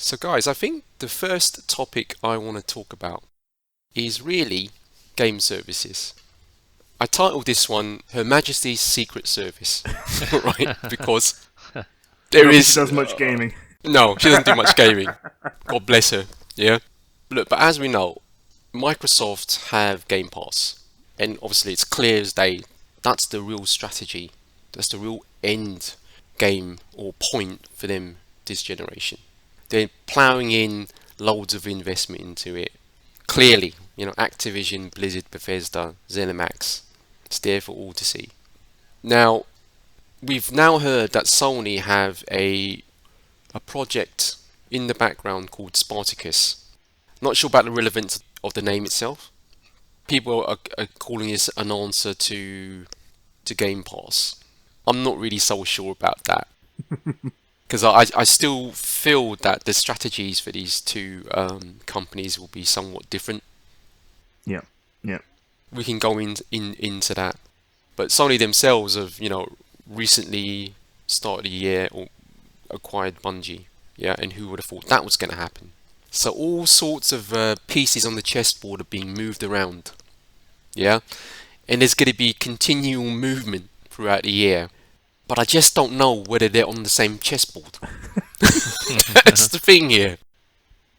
So guys, I think the first topic I want to talk about is really game services. I titled this one Her Majesty's Secret Service, right? Because I there don't think she is does much gaming. no, she doesn't do much gaming. God bless her. Yeah. Look, but as we know, Microsoft have Game Pass, and obviously it's clear as day that's the real strategy. That's the real end game or point for them this generation. They're ploughing in loads of investment into it. Clearly, Activision, Blizzard, Bethesda, ZeniMax. It's there for all to see. Now, we've now heard that Sony have a project in the background called Spartacus. Not sure about the relevance of the name itself. People are calling this an answer to Game Pass. I'm not really so sure about that because I still feel that the strategies for these two companies will be somewhat different. Yeah, yeah. We can go into that, but Sony themselves have recently started the year or acquired Bungie, yeah, and who would have thought that was going to happen? So all sorts of pieces on the chessboard are being moved around, yeah, and there's going to be continual movement throughout the year. But I just don't know whether they're on the same chessboard. That's the thing here.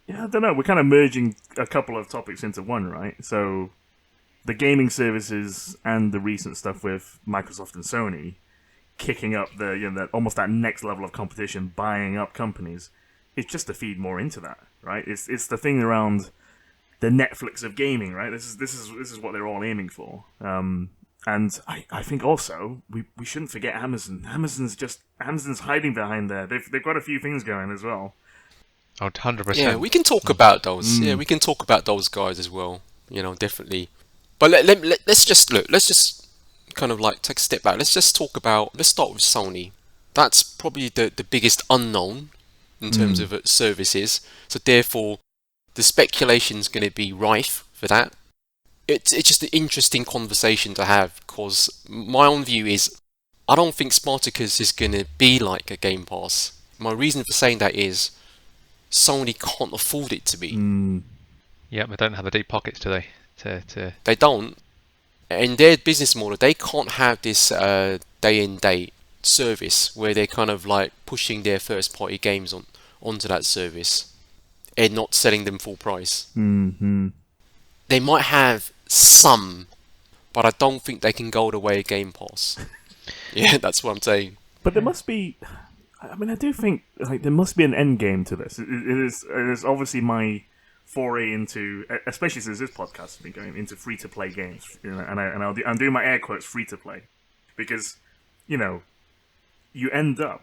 Yeah, I don't know. We're kind of merging a couple of topics into one, right? So, the gaming services and the recent stuff with Microsoft and Sony kicking up almost that next level of competition, buying up companies. It's just to feed more into that, right? It's the thing around the Netflix of gaming, right? This is what they're all aiming for. And I think also we shouldn't forget Amazon. Amazon's hiding behind there. They've got a few things going as well. Oh, 100%. Yeah, we can talk about those. Yeah, we can talk about those guys as well. Definitely. But let's just look. Let's just kind of like take a step back. Let's start with Sony. That's probably the biggest unknown in terms of services. So therefore, the speculation's going to be rife for that. It's just an interesting conversation to have because my own view is I don't think Spartacus is going to be like a Game Pass. My reason for saying that is Sony can't afford it to be. Yeah, they don't have the deep pockets, do they? They don't. In their business model, they can't have this day and date service where they're kind of like pushing their first party games onto that service and not selling them full price. Mm-hmm. They might have some, but I don't think they can go the way of Game Pass. Yeah, that's what I'm saying. But there must be. I mean, I do think there must be an end game to this. It is obviously my foray into, especially since this podcast has been going into free to play games, I'm doing my air quotes free to play, because you end up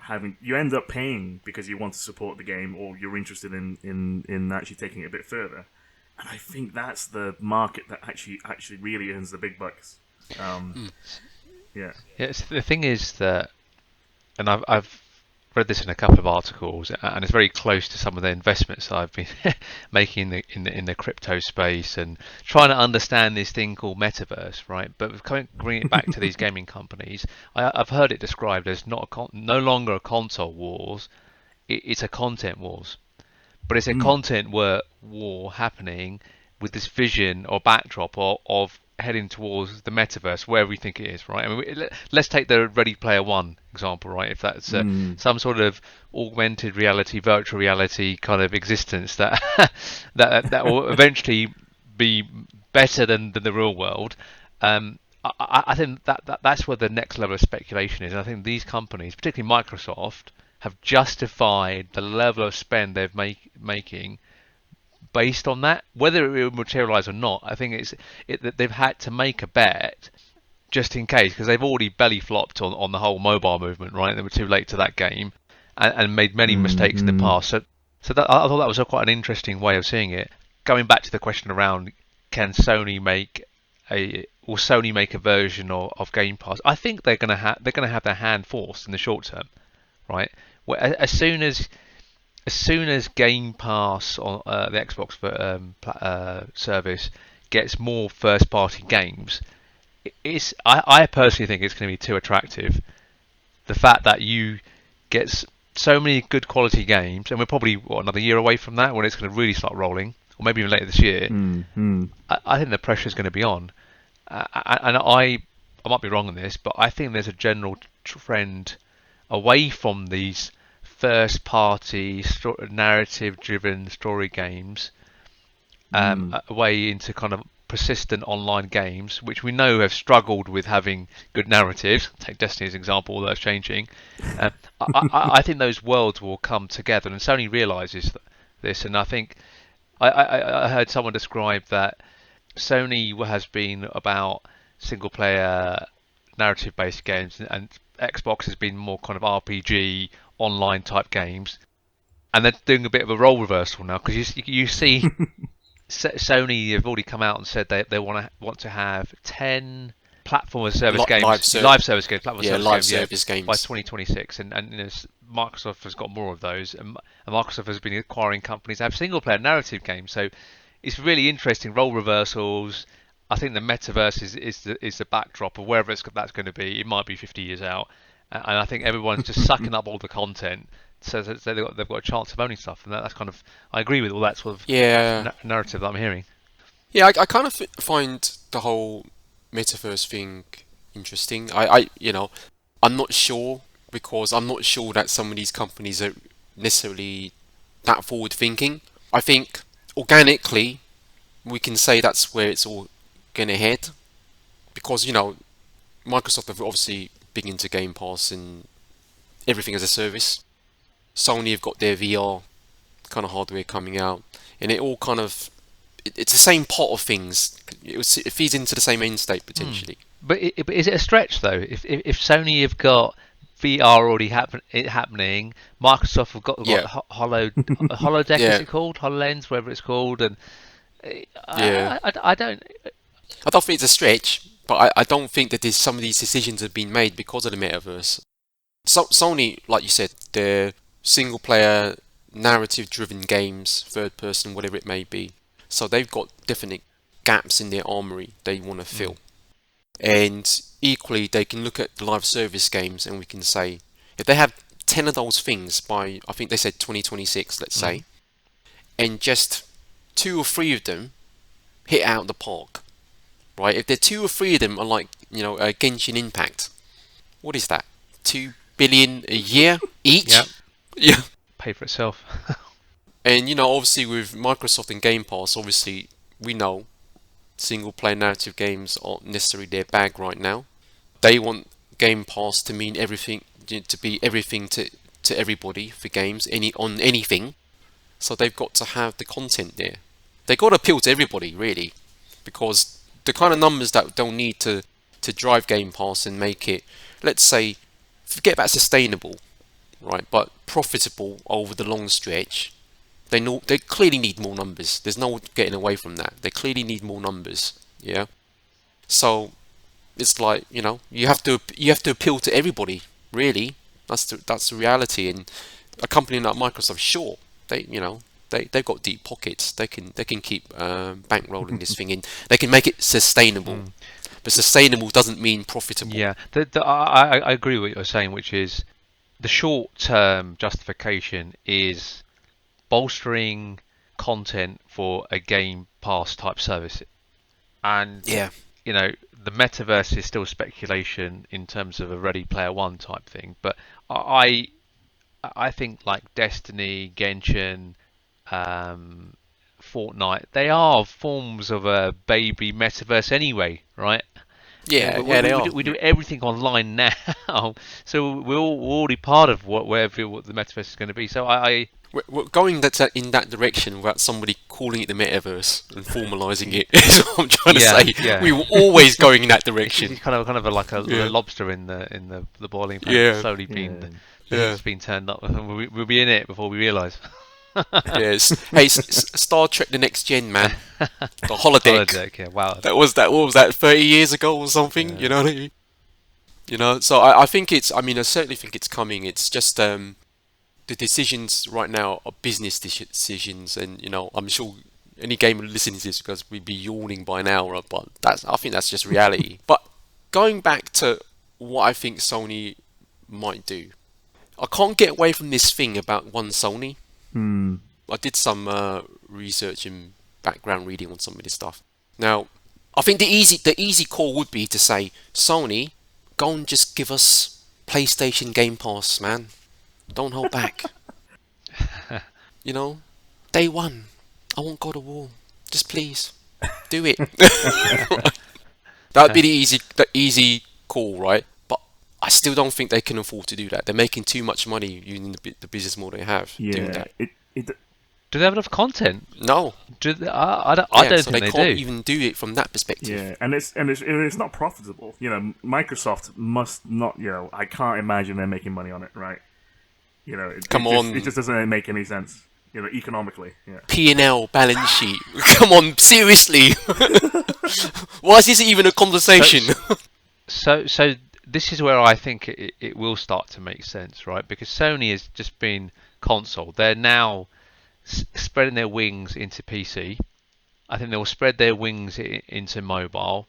paying because you want to support the game or you're interested in actually taking it a bit further. And I think that's the market that actually really earns the big bucks. Yeah. Yes, the thing is that, and I've read this in a couple of articles, and it's very close to some of the investments I've been making in the crypto space and trying to understand this thing called Metaverse, right? But bringing it back to these gaming companies, I've heard it described as no longer a console wars, it's a content wars. But it's a content war happening with this vision or backdrop of heading towards the metaverse, wherever we think it is, right? I mean, let's take the Ready Player One example, right? If that's some sort of augmented reality, virtual reality kind of existence that that will eventually be better than the real world. I think that's where the next level of speculation is. And I think these companies, particularly Microsoft, have justified the level of spend they're making based on that. Whether it will materialise or not, I think that they've had to make a bet just in case, because they've already belly flopped on the whole mobile movement, right? They were too late to that game and made many mistakes in the past. So I thought that was quite an interesting way of seeing it. Going back to the question around, will Sony make a version of Game Pass? I think they're going to have their hand forced in the short term, right? As soon as Game Pass on the Xbox service gets more first-party games, I personally think it's going to be too attractive. The fact that you get so many good quality games, and we're probably another year away from that when it's going to really start rolling, or maybe even later this year. I think the pressure is going to be on, and I might be wrong on this, but I think there's a general trend away from these first-party narrative-driven story games, away into kind of persistent online games, which we know have struggled with having good narratives. Take Destiny as an example, although it's changing. I think those worlds will come together, and Sony realizes this. And I think I heard someone describe that Sony has been about single-player narrative-based games, and Xbox has been more kind of RPG online type games, and they're doing a bit of a role reversal now, because you see Sony have already come out and said they want to have 10 platform as service games, live service games by 2026, and Microsoft has got more of those, and Microsoft has been acquiring companies that have single player narrative games. So it's really interesting role reversals. I think the Metaverse is the backdrop of wherever that's going to be. It might be 50 years out, and I think everyone's just sucking up all the content, so they've got a chance of owning stuff, and that's kind of, I agree with all that sort of narrative that I'm hearing. Yeah, I kind of find the whole Metaverse thing interesting. I'm not sure, because I'm not sure that some of these companies are necessarily that forward thinking. I think organically we can say that's where it's all going to head, because Microsoft have obviously big into Game Pass and everything as a service. Sony have got their VR kind of hardware coming out, and it all kind of it's the same pot of things. It feeds into the same end state potentially. But is it a stretch though? If Sony have got VR already happening, Microsoft have got holodeck, is it called, HoloLens, whatever it's called, and I don't think it's a stretch, but I don't think that some of these decisions have been made because of the Metaverse. So Sony, like you said, they're single player narrative driven games, third person, whatever it may be. So they've got definite gaps in their armory they want to fill. And equally, they can look at the live service games, and we can say, if they have 10 of those things by, I think they said 2026, let's say, and just 2 or 3 of them hit out the park, right? If there 2 or 3 of them are like, a Genshin Impact, what is that? 2 billion a year each? Yeah. Pay for itself. And obviously with Microsoft and Game Pass, obviously we know single player narrative games aren't necessarily their bag right now. They want Game Pass to mean everything, to be everything to everybody for games, on anything. So they've got to have the content there. They've got to appeal to everybody really, because the kind of numbers that they'll need to drive Game Pass and make it, let's say, forget about sustainable, right, but profitable over the long stretch. They clearly need more numbers. There's no getting away from that. They clearly need more numbers. Yeah. So it's like, you have to appeal to everybody. Really, that's the reality. And a company like Microsoft, sure, they've got deep pockets. They can keep bankrolling this thing in. They can make it sustainable. But sustainable doesn't mean profitable. Yeah, I agree with what you're saying, which is the short-term justification is bolstering content for a Game Pass type service, and the Metaverse is still speculation in terms of a Ready Player One type thing. But I think like Destiny, Genshin, Fortnite, they are forms of a baby Metaverse anyway, right? Yeah, they are. We do everything online now, so we're already part of what the Metaverse is going to be. So we're going in that direction without somebody calling it the Metaverse and formalising it. Is what I'm trying to say. Yeah. We were always going in that direction. It's kind of like a lobster in the boiling pan. Yeah. Slowly it's been turned up. We'll be in it before we realise. Yes. Hey, Star Trek: The Next Gen, man. The holodeck. Yeah, wow. That was what was that? 30 years ago or something. Yeah. You know what I mean? So I think it's. I mean, I certainly think it's coming. It's just the decisions right now are business decisions, and I'm sure any gamer listening to this, because we'd be yawning by now, but I think that's just reality. But going back to what I think Sony might do, I can't get away from this thing about one Sony. Hmm. I did some research and background reading on some of this stuff. Now, I think the easy call would be to say, Sony, go and just give us PlayStation Game Pass, man. Don't hold back. You know, day one, I want God of War. Just please, do it. That'd be the easy call, right? But I still don't think they can afford to do that. They're making too much money using the business model they have doing Yeah. that. Do they have enough content? No, I don't yeah, so think they they can't do. even do it from that perspective. Yeah, and it's not profitable. You know, Microsoft must not. You know, I can't imagine they're making money on it, right? You know, Come on. it just doesn't make any sense. You know, economically. Yeah. P&L balance sheet. Come on, seriously. Why is this even a conversation? So this is where I think it will start to make sense, right? Because Sony has just been console. They're now spreading their wings into PC. I think they'll spread their wings into mobile,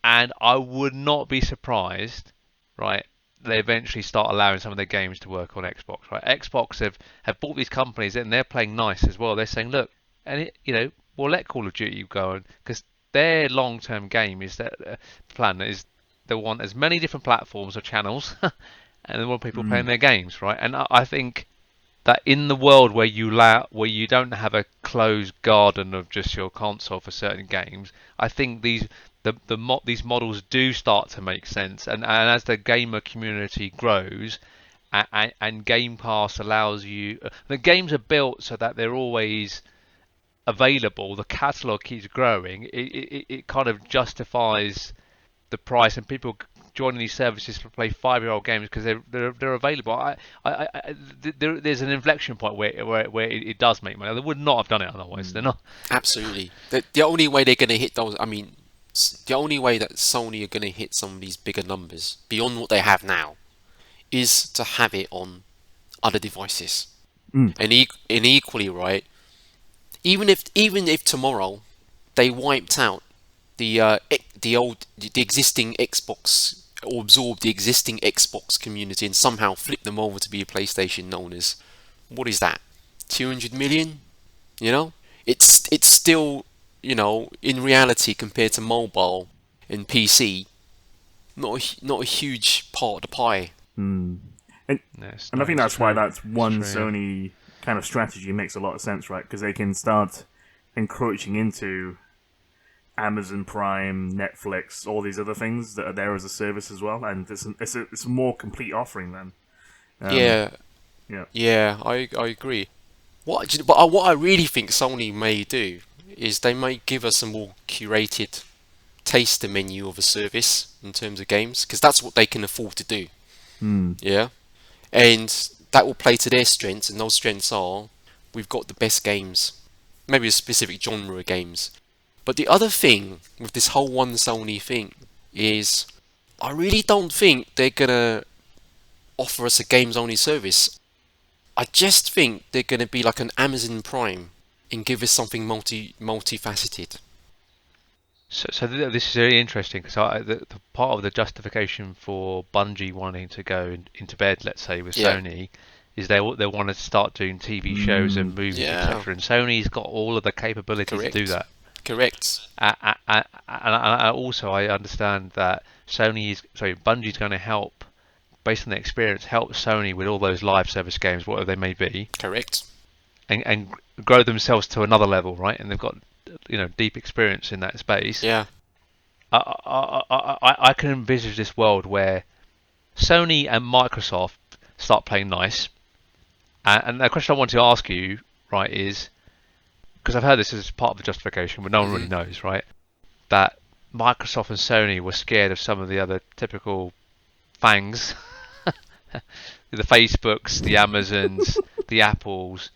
and I would not be surprised, right? They eventually start allowing some of their games to work on Xbox, right? Xbox have bought these companies and they're playing nice as well. They're saying, look, and we'll let Call of Duty go on because their long-term game is that plan is they want as many different platforms or channels, and they want people playing their games, right? And I think that in the world where you don't have a closed garden of just your console for certain games, I think these models do start to make sense, and as the gamer community grows, and Game Pass allows you, the games are built so that they're always available. The catalog keeps growing. It kind of justifies the price, and people joining these services to play 5-year-old games because they're available. There's an inflection point where it does make money. They would not have done it otherwise. They're not. Absolutely. The only way they're going to hit those, I mean, the only way that Sony are going to hit some of these bigger numbers beyond what they have now is to have it on other devices. And equally, right, even if tomorrow they wiped out the existing Xbox, or absorbed the existing Xbox community and somehow flip them over to be a PlayStation owners, what is that? 200 million? You know, it's still, in reality compared to mobile and PC, not a huge part of the pie. And No, it's I not. think It's that's why true. that's one It's true, yeah. Sony kind of strategy makes a lot of sense, right? Because they can start encroaching into Amazon Prime, Netflix, all these other things that are there as a service as well, and it's a more complete offering then. Yeah, Yeah. yeah, I agree. What I really think Sony may do is they may give us a more curated taster menu of a service in terms of games, because that's what they can afford to do. Yeah, and that will play to their strengths, and those strengths are we've got the best games, maybe a specific genre of games. But the other thing with this whole one Sony thing is I really don't think they're gonna offer us a games only service. I just think they're gonna be like an Amazon Prime and give us something multifaceted. So this is very interesting because the part of the justification for Bungie wanting to go into bed, let's say, with Yeah. Sony, is they want to start doing TV shows and movies, Yeah. etc. And Sony's got all of the capability to do Correct. that. Correct. And also I understand that Bungie's going to help, based on their experience, help Sony with all those live service games, whatever they may be, Correct. and grow themselves to another level, right? And they've got deep experience in that space. Yeah. I can envisage this world where Sony and Microsoft start playing nice. And the question I want to ask you, right, is because I've heard this as part of the justification, but no one really knows, right? That Microsoft and Sony were scared of some of the other typical fangs, the Facebooks, the Amazons, the Apples,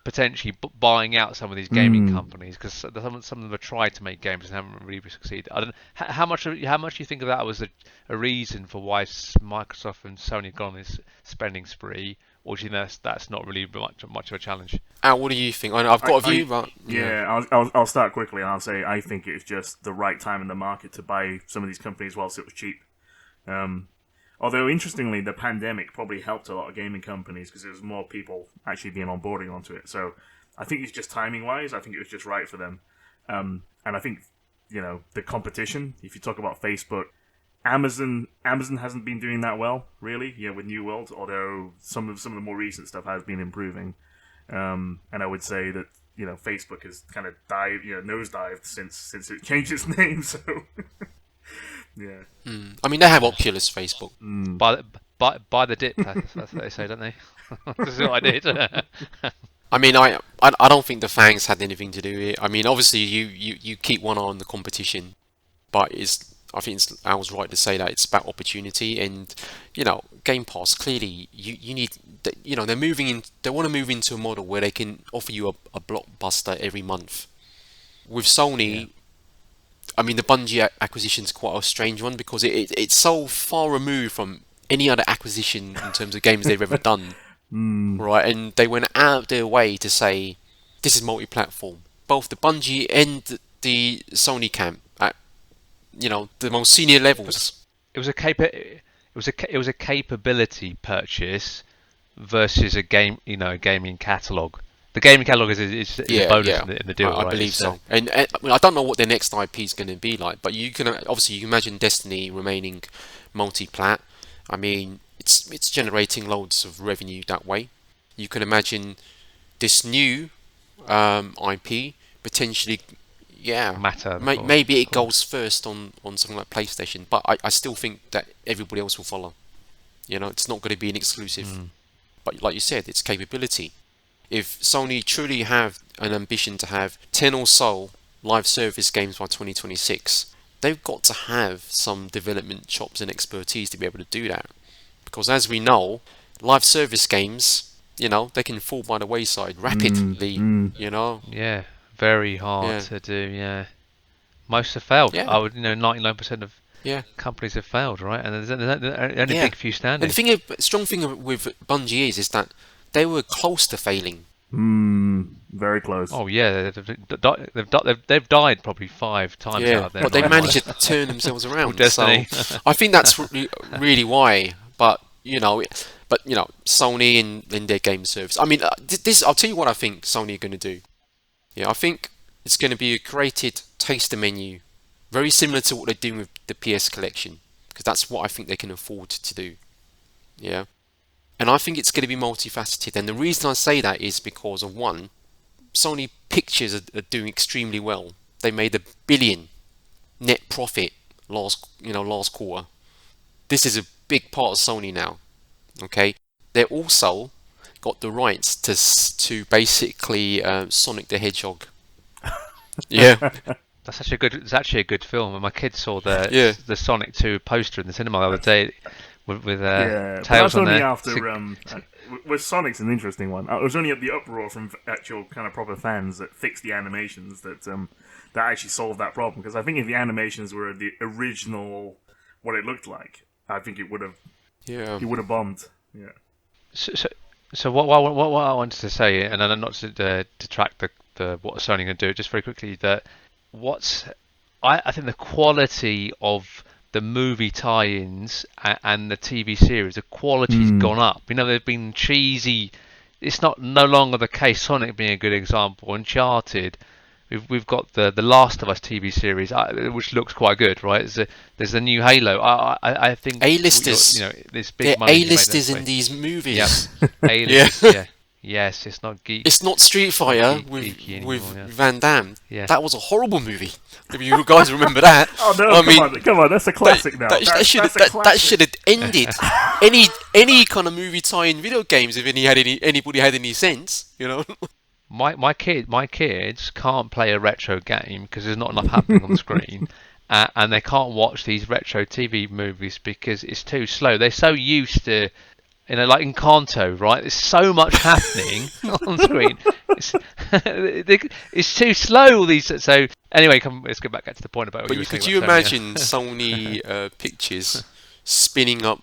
potentially buying out some of these gaming companies because some of them have tried to make games and haven't really succeeded. I don't how much do you think of that was a reason for why Microsoft and Sony have gone on this spending spree, or do you think that's not really much of a challenge? Al, what do you think? I've got a view, but Yeah, I'll start quickly. I'll say I think it's just the right time in the market to buy some of these companies whilst it was cheap. Although, interestingly, the pandemic probably helped a lot of gaming companies because there was more people actually being onboarding onto it. So I think it's just timing-wise, I think it was just right for them. And I think, the competition, if you talk about Facebook, Amazon hasn't been doing that well, really, with New World, although some of the more recent stuff has been improving. And I would say that, Facebook has kind of nosedived since it changed its name, so... Yeah. I mean, they have Oculus Facebook. By the dip, that's what they say, don't they? This is what I did. I mean, I don't think the fans had anything to do with it. I mean, obviously, you keep one eye on the competition, but I think I was right to say that it's about opportunity, and Game Pass clearly you need, they're moving in. They want to move into a model where they can offer you a blockbuster every month. With Sony, I mean, the Bungie acquisition is quite a strange one because it's so far removed from any other acquisition in terms of games they've ever done. Right, and they went out of their way to say this is multi-platform. Both the Bungie and the Sony camp at the most senior levels. It was a capability purchase versus a gaming catalog. The gaming catalog is a bonus in the deal. I right? believe so. And I mean, I don't know what their next IP is going to be like, but you can imagine Destiny remaining multi-plat. I mean, it's generating loads of revenue that way. You can imagine this new IP potentially, maybe it goes first on something like PlayStation, but I still think that everybody else will follow. It's not going to be an exclusive. But like you said, it's capability. If Sony truly have an ambition to have 10 or so live service games by 2026, they've got to have some development chops and expertise to be able to do that. Because as we know, live service games, they can fall by the wayside rapidly, Yeah, very hard to do, Most have failed. Yeah. I would, 99% of companies have failed, right? And there's only a big few standing. And the strong thing with Bungie is that they were close to failing. Very close. Oh yeah, they've died probably 5 times out of there. But they managed to turn themselves around. So I think that's really why. But Sony and their game service. I mean, I'll tell you what I think Sony are going to do. I think it's going to be a curated taster menu, very similar to what they're doing with the PS collection, because that's what I think they can afford to do. Yeah. And I think it's going to be multifaceted. And the reason I say that is because of one, Sony Pictures are doing extremely well. They made $1 billion net profit last quarter. This is a big part of Sony now. Okay, they also got the rights to basically Sonic the Hedgehog. Yeah. It's actually a good film. And my kids saw the Sonic 2 poster in the cinema the other day. With Tails on there. After with Sonic's an interesting one. It was only at the uproar from actual kind of proper fans that fixed the animations that actually solved that problem. Because I think if the animations were the original, what it looked like, I think it would have. Yeah. He would have bombed. Yeah. So what I wanted to say, and then not to detract the what Sony going to do, just very quickly that I think the quality of the movie tie-ins and the TV series, the quality's gone up. They've been cheesy. It's no longer the case. Sonic being a good example. Uncharted. We've got the Last of Us TV series, which looks quite good, right? There's the new Halo. I think A-listers. This big money. A-listers in these movies. Yeah. A-listers. Yeah. Yes, it's not geek. It's not Street Fighter with Van Damme. Yeah. That was a horrible movie. If you guys remember that. Oh no! Come on, that's a classic now. That should have ended any kind of movie tie-in video games if anybody had any sense. My kids can't play a retro game because there's not enough happening on the screen, and they can't watch these retro TV movies because it's too slow. They're so used to, like Encanto, right? There's so much happening on screen. It's too slow. All these. So anyway, let's get back to the point about. Could you imagine Sony Pictures spinning up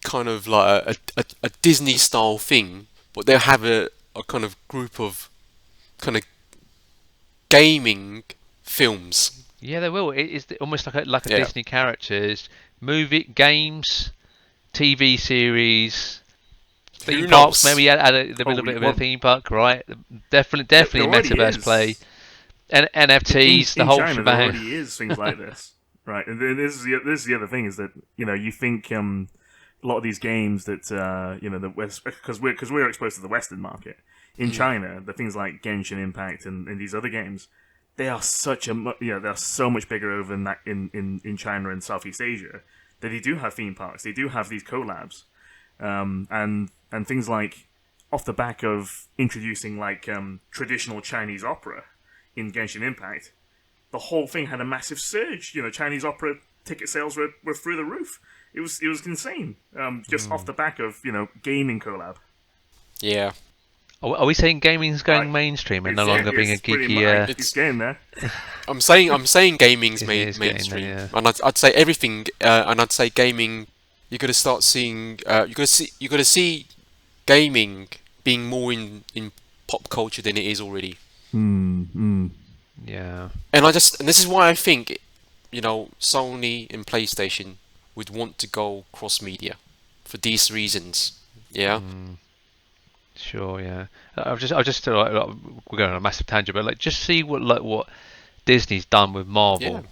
kind of like a Disney style thing, but they'll have a kind of group of kind of gaming films. Yeah, they will. It's almost like a Disney characters, movie, games, TV series, theme Who parks. knows? Maybe add a little bit of a theme park, right? Definitely There already Metaverse is. play. And NFTs, the in whole China, shebang. there already is things like this, right? And then this is the other thing is that you think a lot of these games that the West because we're exposed to the Western market in China, the things like Genshin Impact and these other games, they are they're so much bigger over in China and Southeast Asia that they do have theme parks, they do have these collabs, and things like off the back of introducing like traditional Chinese opera in Genshin Impact, the whole thing had a massive surge. Chinese opera ticket sales were through the roof. It was insane. Just off the back of gaming collab. Yeah. Are we saying gaming's going mainstream and no longer being a geeky? It's getting there. I'm saying gaming's It is getting mainstream, there, and I'd say everything, and I'd say gaming. You're gonna start seeing. You're gonna see gaming being more in pop culture than it is already. Yeah. And this is why I think, Sony and PlayStation would want to go cross media for these reasons. Yeah. Sure, yeah. I've just we're going on a massive tangent, but just see what Disney's done with Marvel.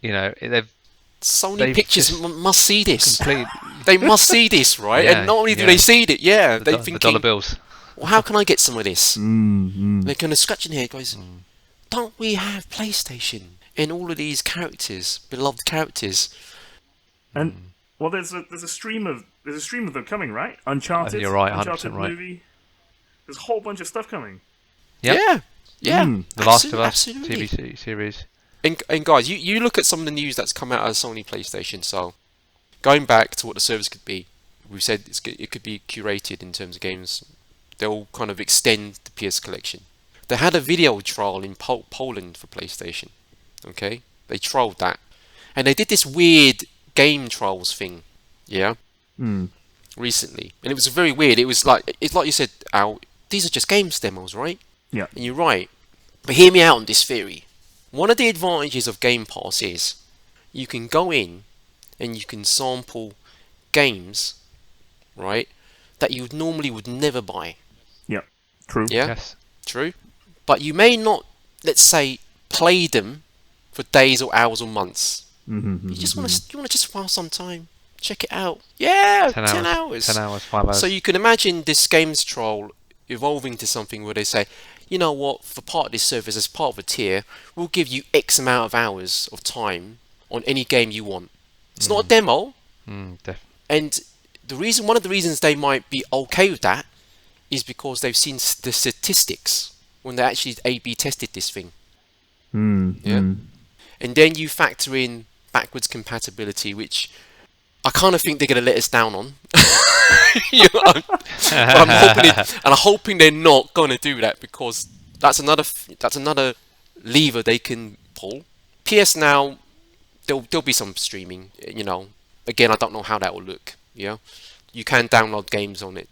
Yeah. They've Sony Pictures must see this. complete They must see this, right? Yeah, and not only do yeah. they see it, they the thinking, dollar bills. well, how can I get some of this? They're kind of scratching their head, goes, don't we have PlayStation and all of these characters, beloved characters? And well, there's a stream of them coming, right? Uncharted. You're right, 100% Uncharted right. movie. There's a whole bunch of stuff coming. Yep. Yeah. The Last of Us Absolutely. TV series. And guys, you look at some of the news that's come out of Sony PlayStation. So, going back to what the service could be, we've said it could be curated in terms of games. They'll kind of extend the PS collection. They had a video trial in Poland for PlayStation. Okay, they trialed that, and they did this weird game trials thing. Yeah. Recently, and it was very weird. It's like you said, Al. These are just games demos, right? Yeah. And you're right. But hear me out on this theory. One of the advantages of Game Pass is you can go in and you can sample games, right, that you normally would never buy. Yeah. True. Yeah? Yes. True. But you may not, let's say, play them for days or hours or months. You just want to just pass some time. Check it out. Yeah, 10 hours. 10 hours, 5 hours. So you can imagine this games trial evolving to something where they say, you know what, for part of this service, as part of a tier, we'll give you X amount of hours of time on any game you want. It's not a demo. And one of the reasons they might be okay with that is because they've seen the statistics when they actually A/B tested this thing. Yeah. And then you factor in backwards compatibility, which I kind of think they're going to let us down on. But I'm hoping they're not going to do that, because that's another lever they can pull. PS Now, there'll be some streaming. Again, I don't know how that will look. Yeah, you can download games on it.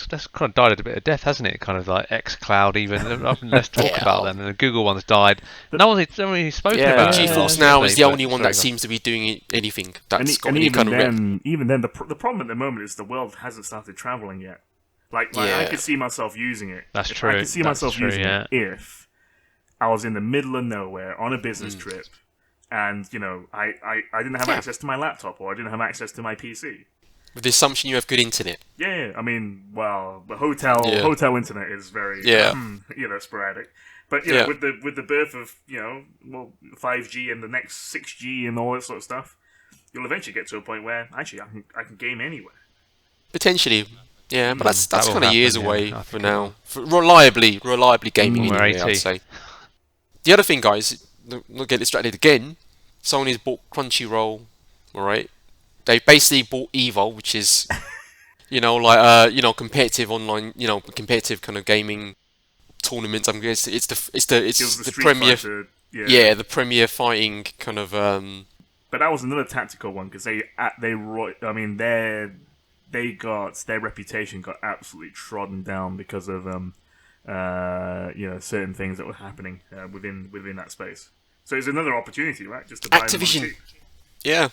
That's kind of died a bit of death, hasn't it? Kind of like xCloud, even. Let's talk about them. And the Google one's died. No one's really spoken about it. GeForce Now is the only one that seems to be doing anything that's got any kind of rep. Even then, the problem at the moment is the world hasn't started traveling yet. Like I could see myself using it. That's true. I could see myself using it if I was in the middle of nowhere on a business trip, and I didn't have access to my laptop, or I didn't have access to my PC. With the assumption you have good internet. Yeah, I mean, well, the hotel internet is very sporadic. But with the birth of 5G and the next 6G and all that sort of stuff, you'll eventually get to a point where actually I can game anywhere. Potentially, yeah, but that's That will kind of years happen, away I for think now. For reliably gaming We're anyway, 80. I'd say. The other thing, guys, not get distracted again. Sony's bought Crunchyroll, all right. They basically bought Evo, which is, competitive online, competitive kind of gaming tournaments. I'm guessing it's the premier, the premier fighting kind of. But that was another tactical one, because their reputation got absolutely trodden down because of certain things that were happening within that space. So it's another opportunity, right? Just to buy Activision. them on cheap. Yeah.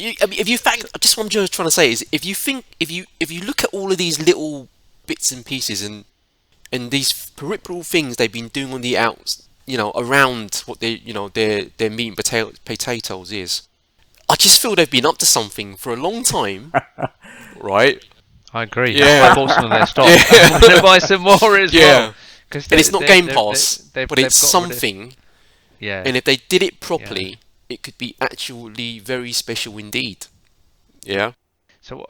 I mean, if you fact, just what I'm just trying to say is, if you look at all of these little bits and pieces and these peripheral things they've been doing on the outs, around what their meat and potatoes is, I just feel they've been up to something for a long time, right? I agree. Yeah. I bought some of their stock. Yeah. I'm going to buy some more as well. And it's not Game Pass, but it's got rid of- something. Yeah. And if they did it properly, it could be actually very special indeed. Yeah. So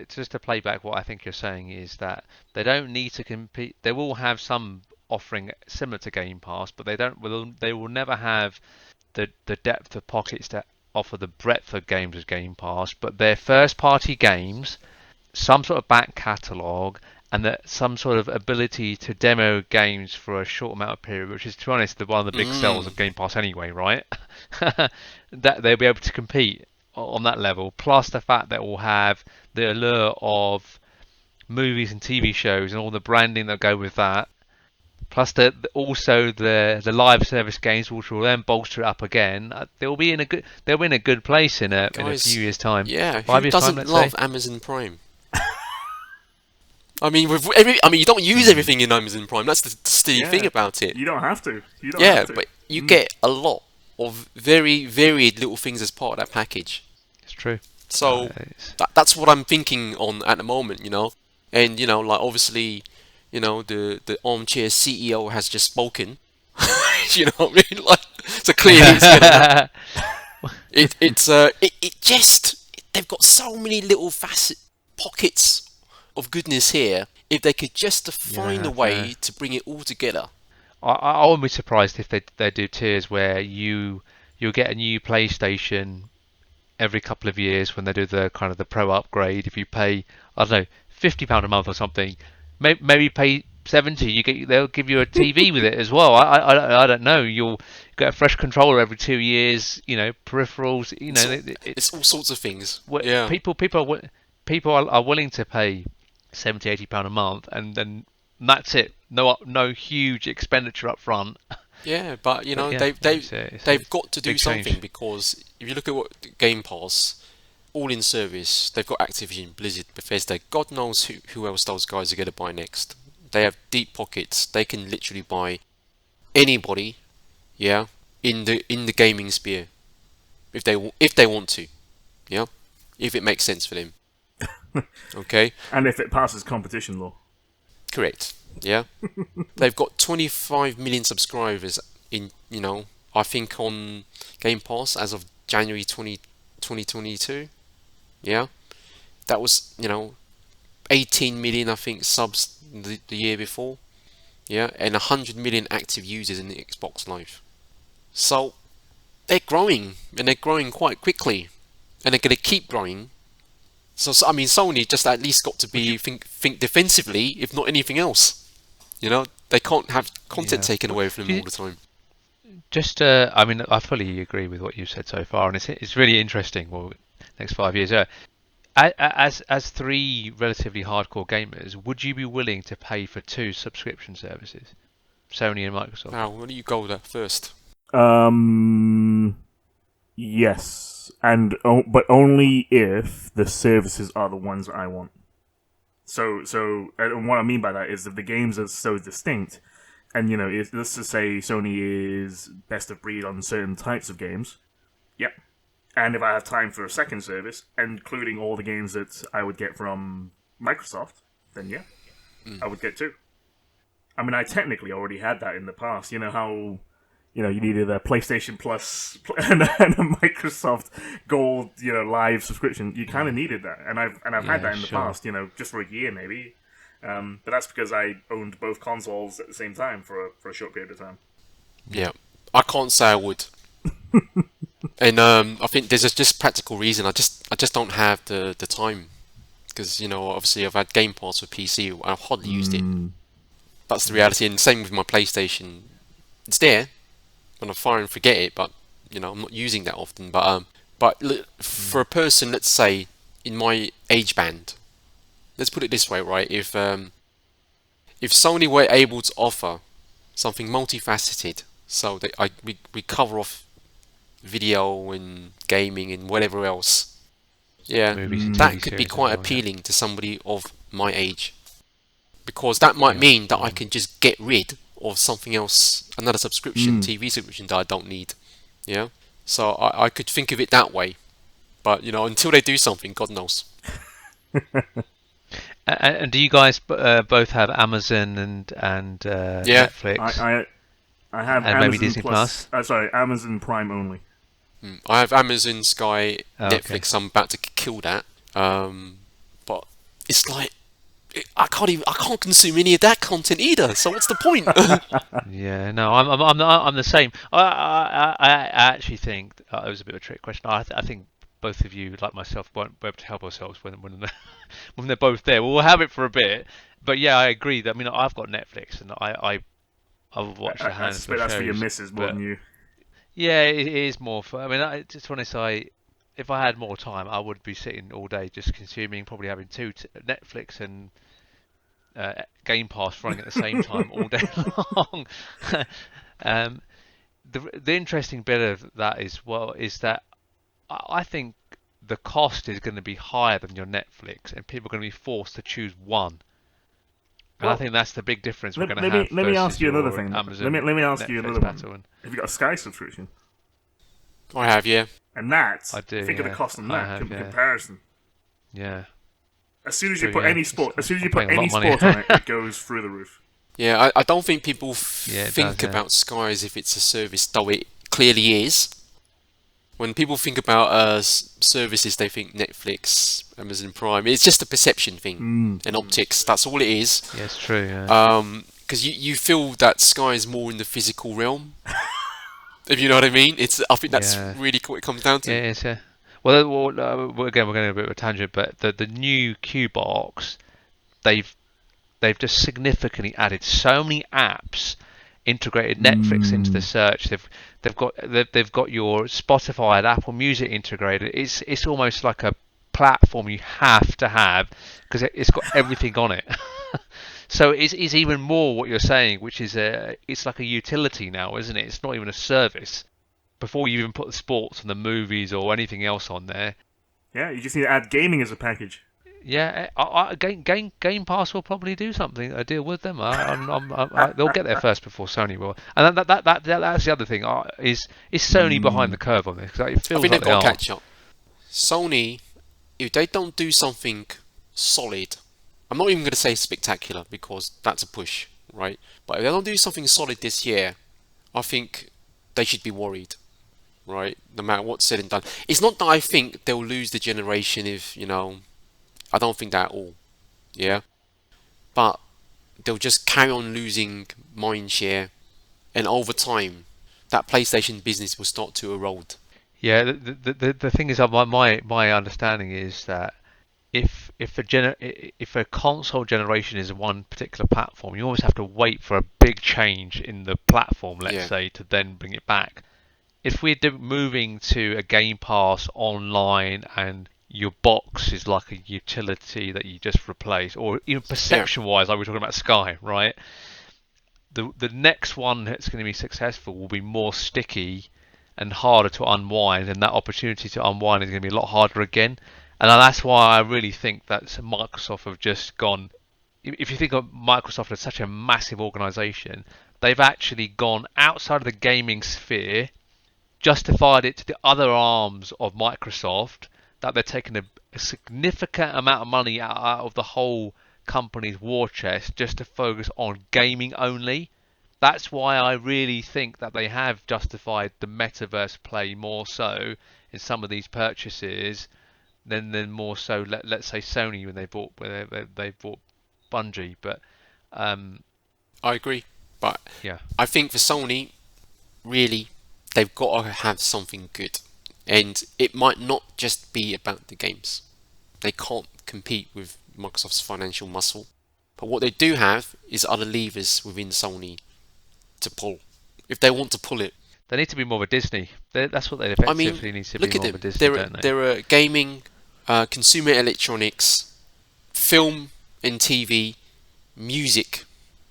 just to play back, what I think you're saying is that they don't need to compete. They will have some offering similar to Game Pass, but they will never have the depth of pockets that offer the breadth of games as Game Pass. But their first-party games, some sort of back catalogue, and that some sort of ability to demo games for a short amount of period, which is, to be honest, one of the big sells of Game Pass anyway, right? That they'll be able to compete on that level, plus the fact that it will have the allure of movies and TV shows and all the branding that go with that, plus also the live service games, which will then bolster it up again. They'll be in a good place in a few years' time. Yeah, 5 who years' doesn't time, let's love say. Amazon Prime? I mean, you don't use everything in Amazon Prime. That's the silly thing about it. You don't have to. But you get a lot of very varied little things as part of that package. It's true. So that's what I'm thinking on at the moment, And like obviously, the armchair CEO has just spoken. You know what I mean? Like, so clearly they've got so many little pockets of goodness here. If they could just find a way to bring it all together. I wouldn't be surprised if they do tiers where you'll get a new PlayStation every couple of years when they do the kind of the pro upgrade. If you pay, I don't know, £50 a month or something, maybe pay 70. They'll give you a TV with it as well. I don't know. You'll get a fresh controller every 2 years. Peripherals. It's all sorts of things. Yeah. People are willing to pay £70-80 a month, and then that's it. No huge expenditure up front. Yeah, but they've got to do something, because if you look at what Game Pass, all in service, they've got Activision, Blizzard, Bethesda. God knows who else those guys are going to buy next. They have deep pockets. They can literally buy anybody, in the gaming sphere, if they want to, if it makes sense for them. Okay. And if it passes competition law. Correct. Yeah. They've got 25 million subscribers in, I think on Game Pass as of January 2022. Yeah. That was, 18 million, I think, subs the year before. Yeah. And 100 million active users in the Xbox Live. So they're growing, and they're growing quite quickly, and they're going to keep growing. So I mean, Sony just at least got to think defensively, if not anything else. They can't have content taken away from them all the time. I mean, I fully agree with what you've said so far, and it's really interesting. Well, next 5 years, as three relatively hardcore gamers, would you be willing to pay for 2 subscription services, Sony and Microsoft? Now, why don't you go there first? Yes, but only if the services are the ones I want. So, and what I mean by that is that the games are so distinct, and let's just say Sony is best of breed on certain types of games. Yep. And if I have time for a second service, including all the games that I would get from Microsoft, then I would get 2. I mean, I technically already had that in the past. You know how you needed a PlayStation Plus and a Microsoft Gold, live subscription. You kind of needed that, and I've had that in the past, just for a year maybe. But that's because I owned both consoles at the same time for a short period of time. Yeah, I can't say I would. And I think there's just practical reason. I just don't have the time, because obviously I've had Game Pass for PC. I've hardly used it. That's the reality, and same with my PlayStation. It's there. And I fire and forget it, but I'm not using that often. But for a person, let's say in my age band, let's put it this way, right? If Sony were able to offer something multifaceted, so that we cover off video and gaming and whatever else. Yeah, Movies and that TV could be series as quite well, yeah. appealing to somebody of my age. Because that might Yeah, mean that yeah. I can just get rid of something else, another subscription, TV subscription that I don't need. Yeah? So I could think of it that way. But, until they do something, God knows. And do you guys both have Amazon and Yeah. Netflix I have and maybe Amazon Disney Plus? Sorry, Amazon Prime only. I have Amazon, Sky, Oh, okay. Netflix. I'm about to kill that. But it's like I can't consume any of that content either. So what's the point? Yeah, no, I'm the same. I actually think it was a bit of a trick question. I think both of you, like myself, won't be able to help ourselves when when they're both there. We'll have it for a bit, but yeah, I agree that. I mean, I've got Netflix and I've watched a I handful suspect of that's for your shows, missus more but than you. yeah, it is more for. I mean, just want to say, if I had more time, I would be sitting all day just consuming, probably having Netflix and Game Pass running at the same time all day long. The interesting bit of that is that I think the cost is going to be higher than your Netflix, and people are going to be forced to choose one. And I Well, think that's the big difference we're going to let have me ask versus you another your thing. Amazon, Let me ask you Netflix another battle. one. Have you got a Sky subscription? I have, yeah. And that, I do, think of the yeah. cost on I that have, yeah. comparison. Yeah. As soon as you True, put yeah. any sport, as soon as you I'm put paying a lot any of money. sport on it, it goes through the roof. Yeah, I don't think people Yeah, it think does, yeah. about Sky as if it's a service, though it clearly is. When people think about services, they think Netflix, Amazon Prime. It's just a perception thing and optics. That's all it is. Yeah, it's true. Yeah. Because you feel that Sky is more in the physical realm. If you know what I mean, I think that's Yeah. really what it comes down to. Yeah, it's well, again, we're going a bit of a tangent, but the new QBox, they've just significantly added so many apps, integrated Netflix into the search. They've got your Spotify and Apple Music integrated. It's almost like a platform you have to have because it's got everything on it. So it's even more what you're saying, which is it's like a utility now, isn't it? It's not even a service. Before you even put the sports and the movies or anything else on there. Yeah, you just need to add gaming as a package. Yeah, Game Pass will probably do something. A deal with them. They'll get there first before Sony will. And that's the other thing. Is Sony behind the curve on this? 'Cause it I feels think like they've got to they are. catch up. Sony, if they don't do something solid, I'm not even going to say spectacular because that's a push, right? But if they don't do something solid this year, I think they should be worried, right? No matter what's said and done. It's not that I think they'll lose the generation if, I don't think that at all, yeah? But they'll just carry on losing Mindshare, and over time, that PlayStation business will start to erode. Yeah, the thing is, my understanding is that if a console generation is one particular platform, you always have to wait for a big change in the platform, let's Yeah. say, to then bring it back. If we're moving to a Game Pass online and your box is like a utility that you just replace, or even perception-wise, like we're talking about Sky, right? The next one that's going to be successful will be more sticky and harder to unwind, and that opportunity to unwind is going to be a lot harder again. And that's why I really think that Microsoft have just gone. If you think of Microsoft as such a massive organization, they've actually gone outside of the gaming sphere, justified it to the other arms of Microsoft, that they're taking a significant amount of money out of the whole company's war chest just to focus on gaming only. That's why I really think that they have justified the metaverse play more so in some of these purchases than more so let's say Sony when they bought Bungie. But I agree. But yeah, I think for Sony, really, they've got to have something good. And it might not just be about the games. They can't compete with Microsoft's financial muscle. But what they do have is other levers within Sony to pull. If they want to pull it. they need to be more of a Disney. That's what they I effectively mean, need to look be at more of a them. Disney, don't they? They're a gaming, consumer electronics, film and TV, music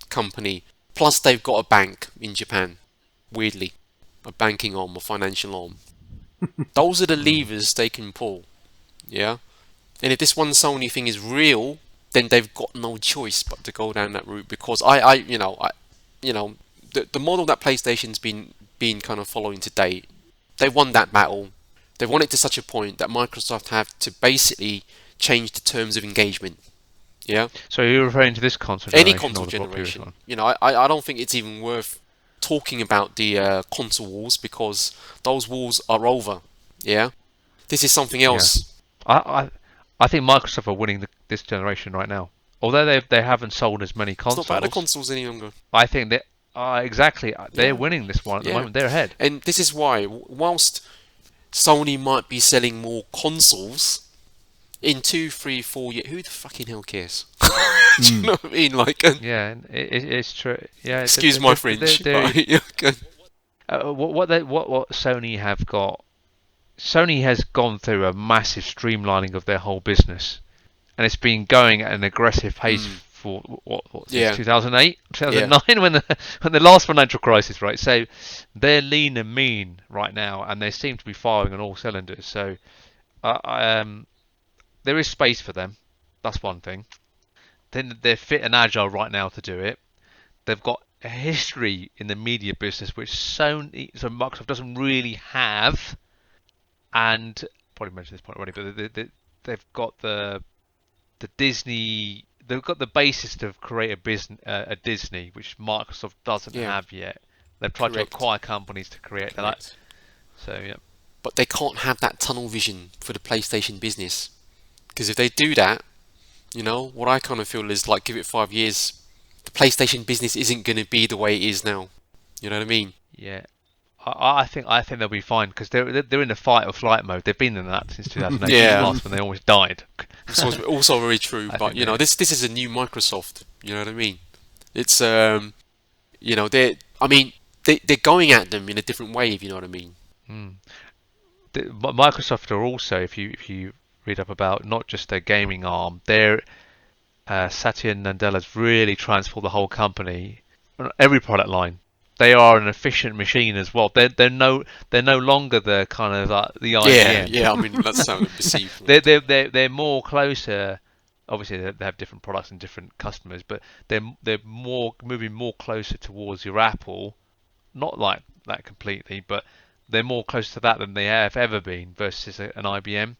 company. Plus they've got a bank in Japan. Weirdly. A banking arm, a financial arm. Those are the levers they can pull. Yeah. And if this one Sony thing is real, then they've got no choice but to go down that route because the model that PlayStation's been kind of following to date, they won that battle. They won it to such a point that Microsoft have to basically change the terms of engagement. Yeah. So you're referring to this console Any generation console or the previous generation. one? I don't think it's even worth talking about the console wars because those wars are over. Yeah. This is something Yeah. else. I think Microsoft are winning this generation right now. Although they haven't sold as many It's not about the consoles, consoles any longer. I think that exactly they're Yeah. winning this one at the Yeah. moment. They're ahead. And this is why, whilst Sony might be selling more consoles in 2, 3, 4 years, who the fucking hell cares? Do you know what I mean? Like, Yeah, and it's true. Yeah. excuse my French. What Sony have got. Sony has gone through a massive streamlining of their whole business, and it's been going at an aggressive pace for since 2008, 2009 when the last financial crisis, right? So they're lean and mean right now, and they seem to be firing on all cylinders. So there is space for them. That's one thing. Then they're fit and agile right now to do it. They've got a history in the media business which Microsoft doesn't really have. And probably mentioned this point already, but they've got the Disney. They've got the basis to create a Disney, which Microsoft doesn't have yet. They've tried to acquire companies to create that. So yeah. But they can't have that tunnel vision for the PlayStation business, because if they do that, what I kind of feel is like, give it 5 years, the PlayStation business isn't going to be the way it is now. You know what I mean? Yeah. I think they'll be fine because they're in the fight or flight mode. They've been in that since 2008. Yeah. Last when they almost died. It's also very true. But this is a new Microsoft. You know what I mean? It's they're going at them in a different way. If you know what I mean. Microsoft are also, if you read up about not just their gaming arm, their Satya Nadella's really transformed the whole company, every product line. They are an efficient machine as well. They're no longer the kind of the IBM. Yeah. I mean, that's how they perceive. They're more closer. Obviously, they have different products and different customers, but they're moving more closer towards your Apple. Not like that completely, but they're more close to that than they have ever been versus an IBM.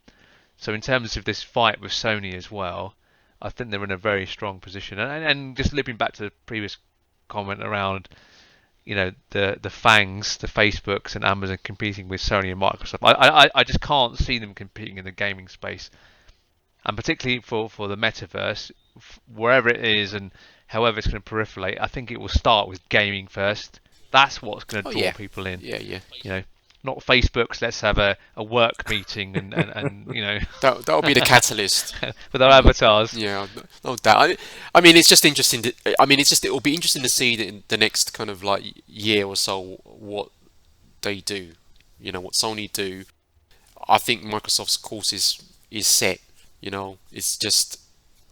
So in terms of this fight with Sony as well, I think they're in a very strong position. And just looping back to the previous comment around, the FANGs, the Facebooks and Amazon competing with Sony and Microsoft. I just can't see them competing in the gaming space. And particularly for the Metaverse, wherever it is and however it's going to proliferate, I think it will start with gaming first. That's what's going to draw people in. Yeah. Not Facebook's. Let's have a work meeting and that'll be the catalyst with our avatars. Yeah, no doubt. I mean, it's just interesting. It'll be interesting to see in the next kind of like year or so what they do. What Sony do. I think Microsoft's course is set. It's just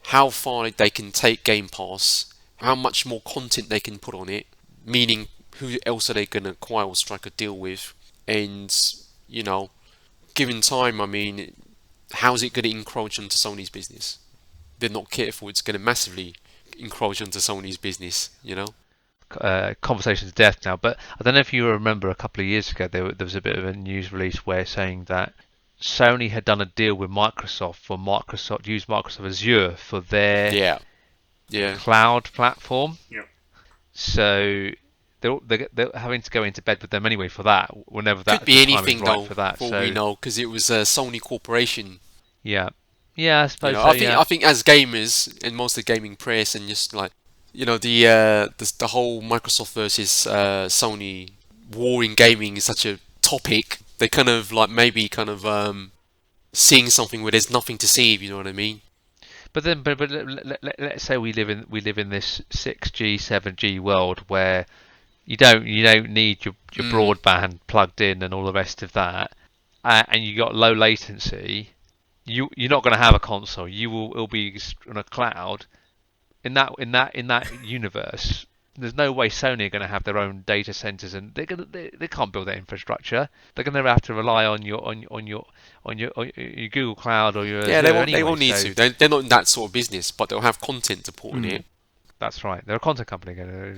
how far they can take Game Pass, how much more content they can put on it. Meaning, who else are they going to acquire or strike a deal with? And, given time, I mean, how's it going to encroach onto Sony's business? They're not careful, it's going to massively encroach onto Sony's business, Conversation's death now, but I don't know if you remember a couple of years ago, there was a bit of a news release where saying that Sony had done a deal with Microsoft for Microsoft to use Microsoft Azure for their cloud platform. Yep. So they're having to go into bed with them anyway for that. Whenever that could be anything is right though, for that. for all we know, because it was a Sony corporation. Yeah, I suppose. I think as gamers and most of the gaming press and just like the whole Microsoft versus Sony war in gaming is such a topic. They kind of like maybe kind of seeing something where there's nothing to see. If you know what I mean. But let's say we live in this 6G, 7G world where you don't need your broadband plugged in and all the rest of that, and you got low latency. You're not going to have a console. It'll be on a cloud. In that universe, there's no way Sony are going to have their own data centers, and they can't build that infrastructure. They're going to have to rely on your Google Cloud or your Yeah, Azure they anyway. won't need to. They're not in that sort of business, but they'll have content to put on it. That's right. They're a content company.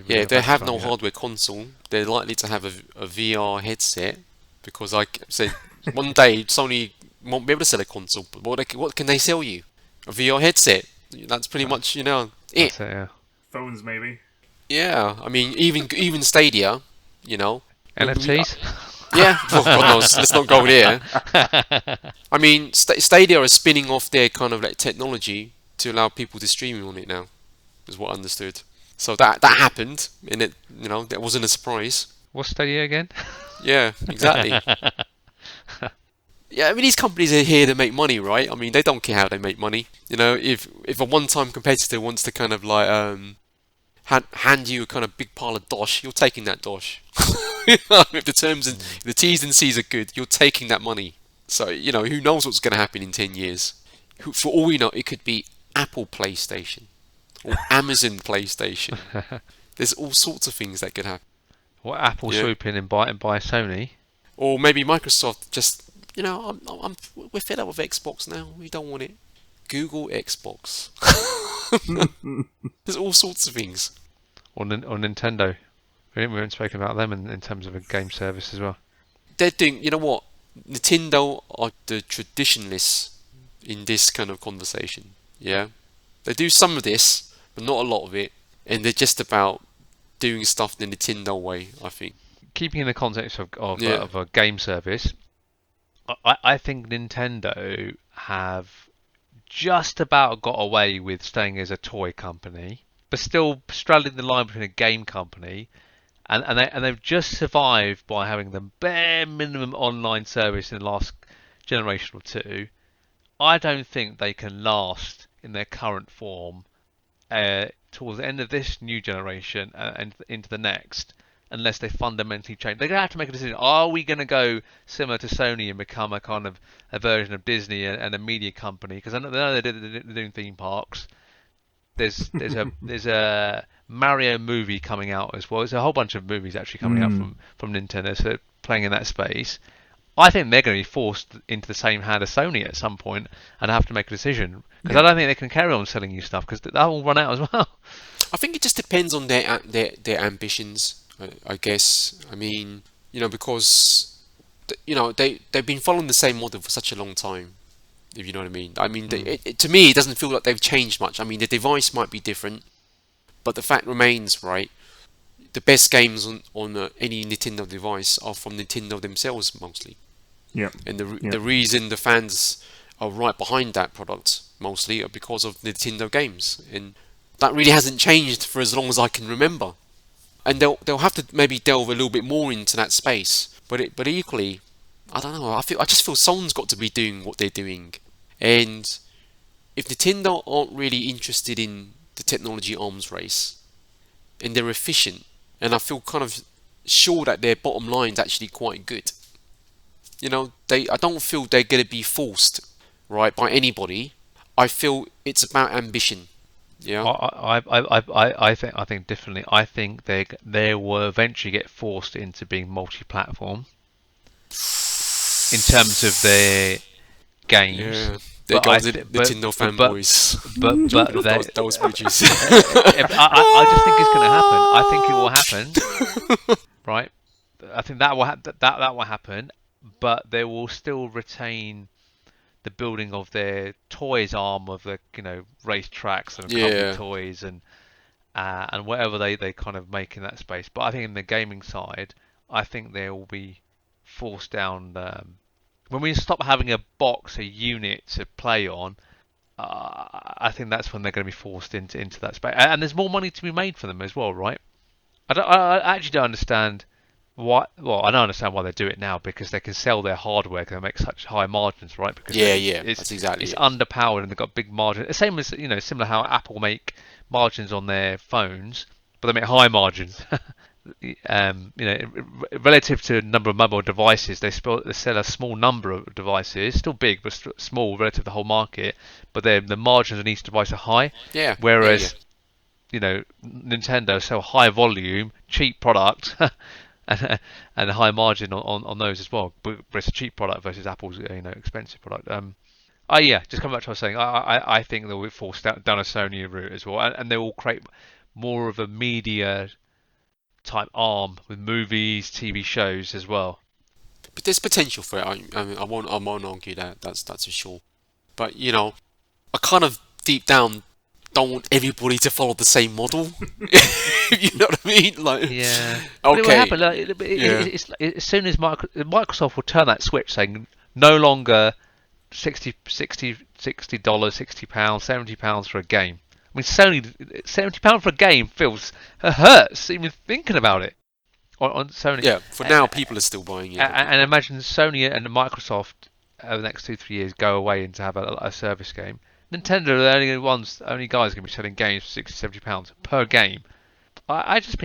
Yeah, if they have no hardware console, they're likely to have a VR headset, because like I said, one day Sony won't be able to sell a console, but what can they sell you? A VR headset. That's pretty much, it. That's it, yeah. Phones, maybe. Yeah, I mean, even Stadia, NFTs? Yeah, oh, God knows. Let's not go there. I mean, Stadia is spinning off their kind of like technology to allow people to stream on it now, is what I understood. So that happened, and that wasn't a surprise. What's Stadia again? Yeah, exactly. Yeah, I mean, these companies are here to make money, right? I mean, they don't care how they make money. If a one-time competitor wants to kind of like hand you a kind of big pile of dosh, you're taking that dosh. If the terms and the T's and C's are good, you're taking that money. So, who knows what's going to happen in 10 years? For all we know, it could be Apple PlayStation or Amazon PlayStation. There's all sorts of things that could happen. What, Apple swoop in and buy Sony? Or maybe Microsoft just, we're fed up with Xbox now. We don't want it. Google Xbox. There's all sorts of things. Or Nintendo. We haven't spoken about them in terms of a game service as well. They're doing, you know what? Nintendo are the traditionalists in this kind of conversation. Yeah, they do some of this, but not a lot of it, and they're just about doing stuff the Nintendo way, I think. Keeping in the context of a game service, I think Nintendo have just about got away with staying as a toy company, but still straddling the line between a game company, and they've just survived by having the bare minimum online service in the last generation or two. I don't think they can last in their current form towards the end of this new generation and into the next, unless they fundamentally change. They're going to have to make a decision. Are we going to go similar to Sony and become a kind of a version of Disney and a media company? Because I know they're doing theme parks. There's a Mario movie coming out as well. There's a whole bunch of movies actually coming out from Nintendo, so playing in that space. I think they're going to be forced into the same hand as Sony at some point and have to make a decision, because I don't think they can carry on selling you stuff, because that will run out as well. I think it just depends on their ambitions, I guess. I mean, because they've been following the same model for such a long time, if you know what I mean. I mean, to me, it doesn't feel like they've changed much. I mean, the device might be different, but the fact remains, right? The best games on any Nintendo device are from Nintendo themselves mostly. Yeah. And the reason the fans are right behind that product mostly are because of Nintendo games, and that really hasn't changed for as long as I can remember. And they'll have to maybe delve a little bit more into that space, but equally, I don't know. I just feel Sony's got to be doing what they're doing, and if Nintendo aren't really interested in the technology arms race, and they're efficient, and I feel kind of sure that their bottom line's actually quite good. I don't feel they're going to be forced, right, by anybody. I feel it's about ambition. Yeah. I think differently. I think they will eventually get forced into being multi-platform in terms of their games. Yeah. There goes the Nintendo fanboys. But those bridges. I just think it's going to happen. I think it will happen. Right. I think that will happen. But they will still retain the building of their toys arm of the race tracks and company toys and whatever they kind of make in that space. But I think in the gaming side, I think they will be forced down. When we stop having a box, a unit to play on, I think that's when they're going to be forced into that space. And there's more money to be made for them as well, right? I actually don't understand why. Well, I don't understand why they do it now, because they can sell their hardware, because they make such high margins, right? Because that's exactly it's it. underpowered and they've got big margins. The same as similar how Apple make margins on their phones, but they make high margins. Relative to the number of mobile devices, they sell a small number of devices, still big but small relative to the whole market. But the margins on each device are high. Yeah. Whereas Nintendo sell high volume, cheap product, and a high margin on those as well. But it's a cheap product versus Apple's expensive product. Just come back to what I was saying. I think they'll be forced down a Sony route as well, and they will create more of a media type arm with movies, TV shows as well. But there's potential for it. I won't argue that. That's for sure. But I kind of deep down don't want everybody to follow the same model. You know what I mean? Like, yeah. Okay. But it will happen. It's as soon as Microsoft will turn that switch, saying no longer $60, £60, £60, £70 for a game. I mean, Sony, £70 for a game hurts even thinking about it. On Sony. Yeah, for now, people are still buying it. And imagine Sony and Microsoft over the next 2-3 years go away and to have a service game. Nintendo are the only guys going to be selling games for £60-70 per game. I think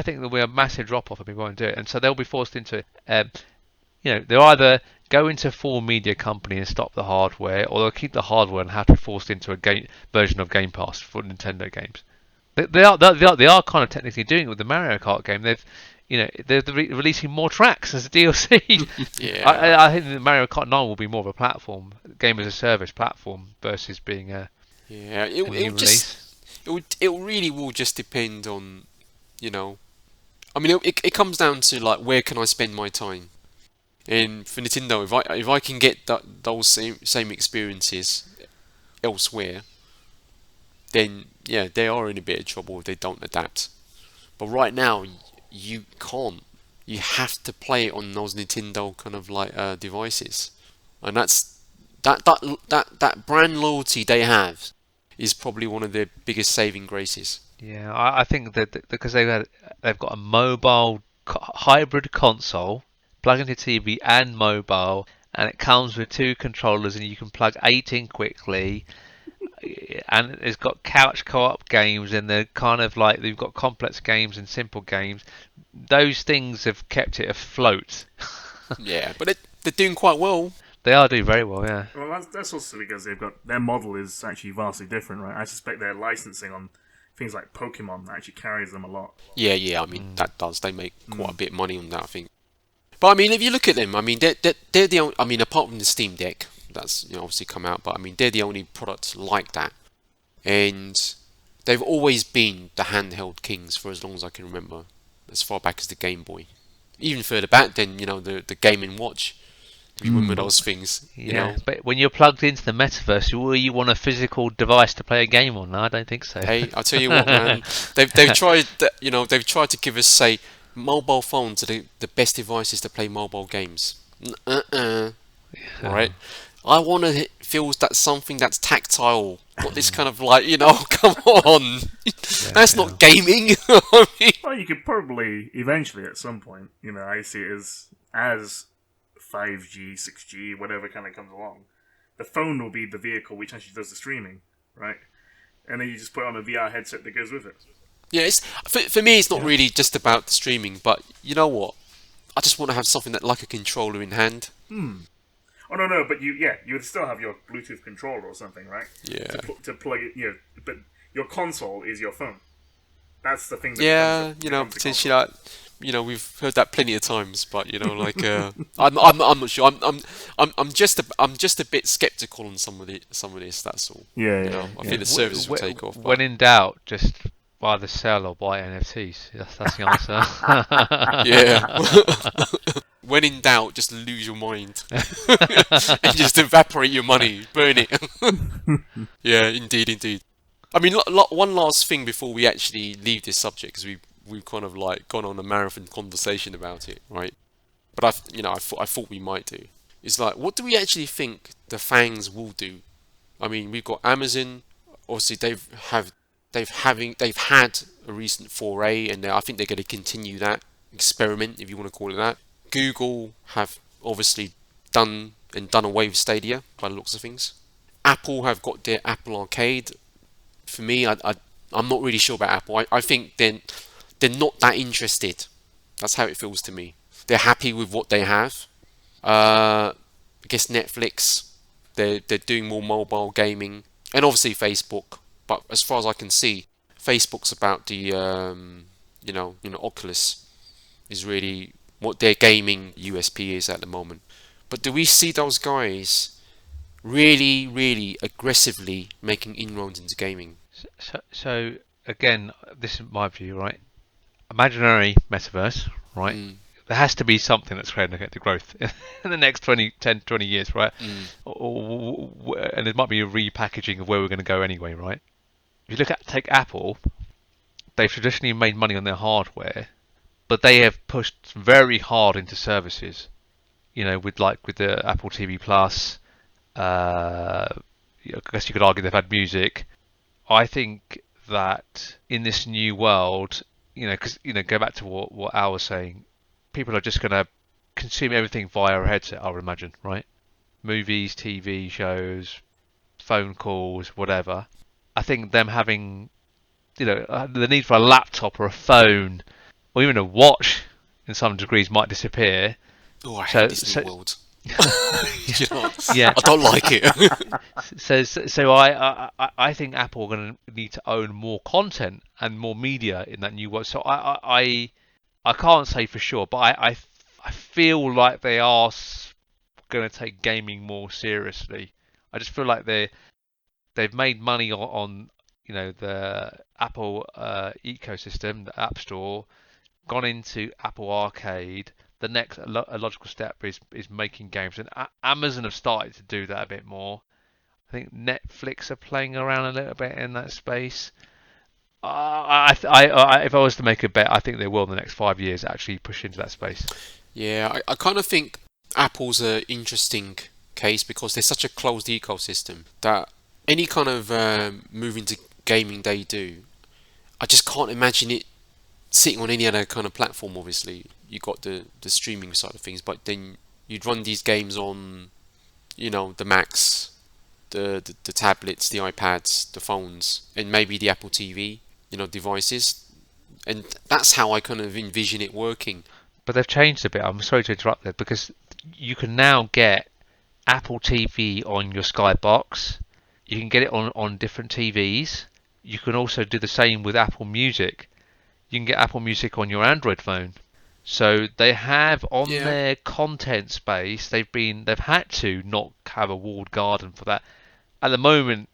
there'll be a massive drop off if people won't do it, and so they'll be forced into they'll either go into full media company and stop the hardware, or they'll keep the hardware and have to be forced into a version of Game Pass for Nintendo games. They are kind of technically doing it with the Mario Kart game. They're releasing more tracks as a DLC. Yeah. I think the Mario Kart 9 will be more of a platform, game as a service platform versus being a it really will just depend on, I mean, it comes down to like, where can I spend my time? And for Nintendo, if I can get those same experiences elsewhere, then yeah, they are in a bit of trouble if they don't adapt. But right now, you can't. You have to play it on those Nintendo kind of like devices, and that brand loyalty they have is probably one of their biggest saving graces. Yeah, I think that because they've got a mobile hybrid console, plug into TV and mobile, and it comes with 2 controllers, and you can plug 8 in quickly. And it's got couch co-op games, and they're kind of like they've got complex games and simple games. Those things have kept it afloat. Yeah, but they're doing quite well. They are doing very well, yeah. Well, that's also because their model is actually vastly different, right? I suspect their licensing on things like Pokemon actually carries them a lot. Yeah. I mean, that does. They make quite a bit of money on that, I think. But I mean, if you look at them, I mean, they're the only. I mean, apart from the Steam Deck, that's obviously come out, but I mean, they're the only product like that, and they've always been the handheld kings for as long as I can remember, as far back as the Game Boy. Even further back than the Game & Watch. If you remember those things, yeah. But when you're plugged into the Metaverse, will you want a physical device to play a game on? No, I don't think so. Hey, I'll tell you what, man. They've tried they've tried to give us, say, mobile phones are the best devices to play mobile games. Right? I want to feel that something that's tactile, not this kind of like, come on. That's not gaming. I mean, well, you could probably eventually at some point, I see it as 5G, 6G, whatever kind of comes along. The phone will be the vehicle which actually does the streaming, right? And then you just put on a VR headset that goes with it. Yeah, for me, it's not really just about the streaming, but you know what? I just want to have something that like a controller in hand. Oh no, but you would still have your Bluetooth controller or something, right? Yeah. To plug it, but your console is your phone. That's the thing. That potentially, like, we've heard that plenty of times, but I'm not sure. I'm just a bit skeptical on some of this. That's all. Yeah. I think the services will take off. When in doubt, just buy the sell or buy NFTs. That's the answer. Yeah. When in doubt, just lose your mind and just evaporate your money, burn it. Yeah, indeed. I mean, one last thing before we actually leave this subject, because we've kind of like gone on a marathon conversation about it, right? But I thought we might do. It's like, what do we actually think the FANGs will do? I mean, we've got Amazon. Obviously, they've had a recent foray, and I think they're going to continue that experiment, if you want to call it that. Google have obviously done away with Stadia by the looks of things. Apple have got their Apple Arcade. For me, I'm not really sure about Apple. I think they're not that interested. That's how it feels to me. They're happy with what they have. I guess Netflix, they're doing more mobile gaming, and obviously Facebook. But as far as I can see, Facebook's about the Oculus is really what their gaming USP is at the moment. But do we see those guys really, really aggressively making inroads into gaming? So again, this is my view, right? Imaginary metaverse, right? There has to be something that's creating the growth in the next 10, 20 years, right? And there might be a repackaging of where we're going to go anyway, right? If you take Apple, they've traditionally made money on their hardware, but they have pushed very hard into services. With the Apple TV Plus, I guess you could argue they've had music. I think that in this new world, because go back to what Al was saying, people are just going to consume everything via a headset, I would imagine, right? Movies, TV shows, phone calls, whatever. I think them having, the need for a laptop or a phone or even a watch in some degrees might disappear. Oh, I hate this new world. Yeah, I don't like it. So I think Apple are going to need to own more content and more media in that new world. So I can't say for sure, but I feel like they are going to take gaming more seriously. I just feel like they've made money on the Apple ecosystem, the App Store, gone into Apple Arcade. The next logical step is making games, and Amazon have started to do that a bit more. I think Netflix are playing around a little bit in that space. If I was to make a bet, I think they will in the next 5 years actually push into that space. Yeah, I kind of think Apple's an interesting case because they're such a closed ecosystem that any kind of move into gaming they do, I just can't imagine it sitting on any other kind of platform. Obviously, you got the streaming side of things, but then you'd run these games on, the Macs, the tablets, the iPads, the phones, and maybe the Apple TV, devices, and that's how I kind of envision it working. But they've changed a bit. I'm sorry to interrupt there because you can now get Apple TV on your Skybox. You can get it on different TVs. You can also do the same with Apple Music. You can get Apple Music on your Android phone. So they have on their content space, they've had to not have a walled garden for that. At the moment,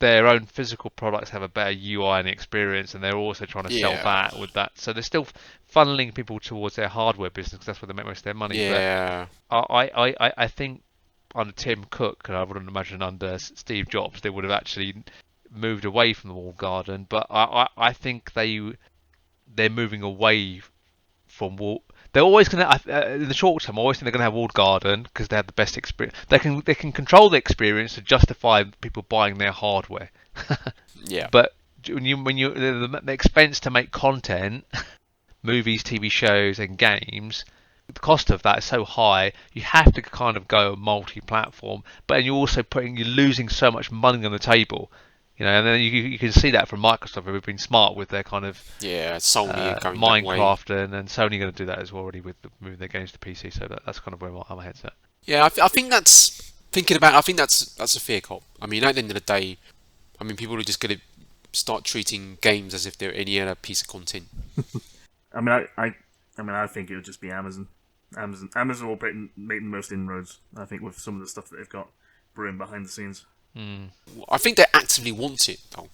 their own physical products have a better UI and experience, and they're also trying to sell that with that. So they're still funneling people towards their hardware business because that's where they make most of their money. Yeah. But I think under Tim Cook, and I wouldn't imagine under Steve Jobs, they would have actually moved away from the walled garden. But I think they're moving away from wall. They're always going to, in the short term, I always think they're going to have walled garden because they have the best experience. They can control the experience to justify people buying their hardware. Yeah. But when you the expense to make content, movies, TV shows, and games, the cost of that is so high. You have to kind of go multi-platform, but you're also you're losing so much money on the table. And then you can see that from Microsoft, who've been smart with their kind of Sony going Minecraft, that way. and Sony going to do that as well already with moving their games to PC. So that's kind of where my head's at. Yeah, I think that's thinking about. I think that's a fair cop. I mean, at the end of the day, people are just going to start treating games as if they're any other piece of content. I think it would just be Amazon. Amazon will make the most inroads, I think, with some of the stuff that they've got brewing behind the scenes. I think they actively want it, though.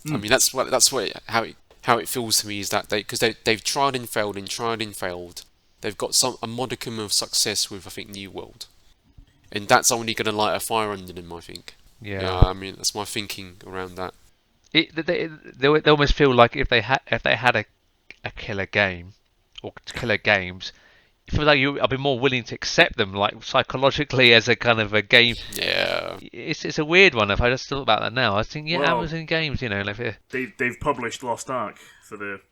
That's how it feels to me is that they've tried and failed and tried and failed. They've got a modicum of success with, I think, New World, and that's only going to light a fire under them, I think. Yeah. That's my thinking around that. They almost feel like if they had a killer game or killer games, I feel like I'd be more willing to accept them, like psychologically as a kind of a game. Yeah, it's a weird one. If I just thought about that now, I think Amazon games, they've published Lost Ark for the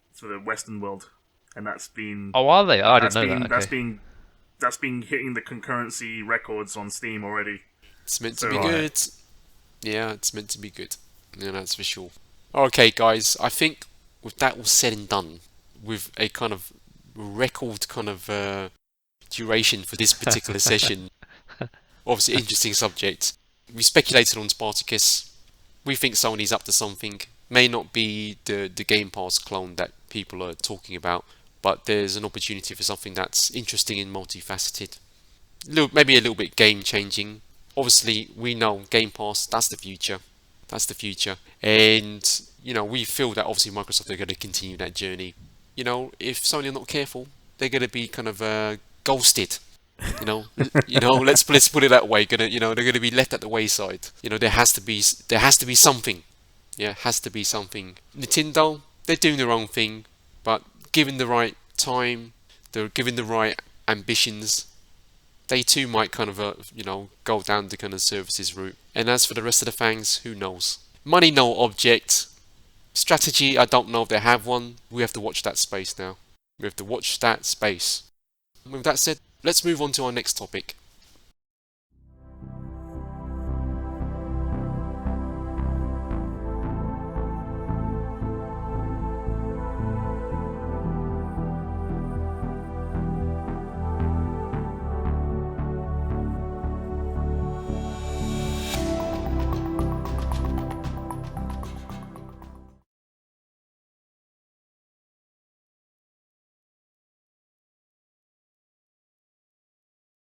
Western world, and that's been. Oh, are they? I didn't know that. Okay. That's been hitting the concurrency records on Steam already. It's meant to be good. Yeah, it's meant to be good. Yeah, that's for sure. Okay, guys, I think with that all said and done, with a kind of record kind of duration for this particular session. Obviously, interesting subject. We speculated on Spartacus. We think Sony's up to something. May not be the Game Pass clone that people are talking about, but there's an opportunity for something that's interesting and multifaceted. Maybe a little bit game changing. Obviously, we know Game Pass, that's the future. That's the future. And, we feel that obviously Microsoft are going to continue that journey. If Sony are not careful, they're going to be kind of ghosted. Let's put it that way. They're going to be left at the wayside. There has to be something. Yeah, has to be something. Nintendo, they're doing their own thing, but given the right time, they're given the right ambitions, they too might kind of go down the kind of services route. And as for the rest of the fangs, who knows? Money no object. Strategy, I don't know if they have one. We have to watch that space now. We have to watch that space. With that said, let's move on to our next topic.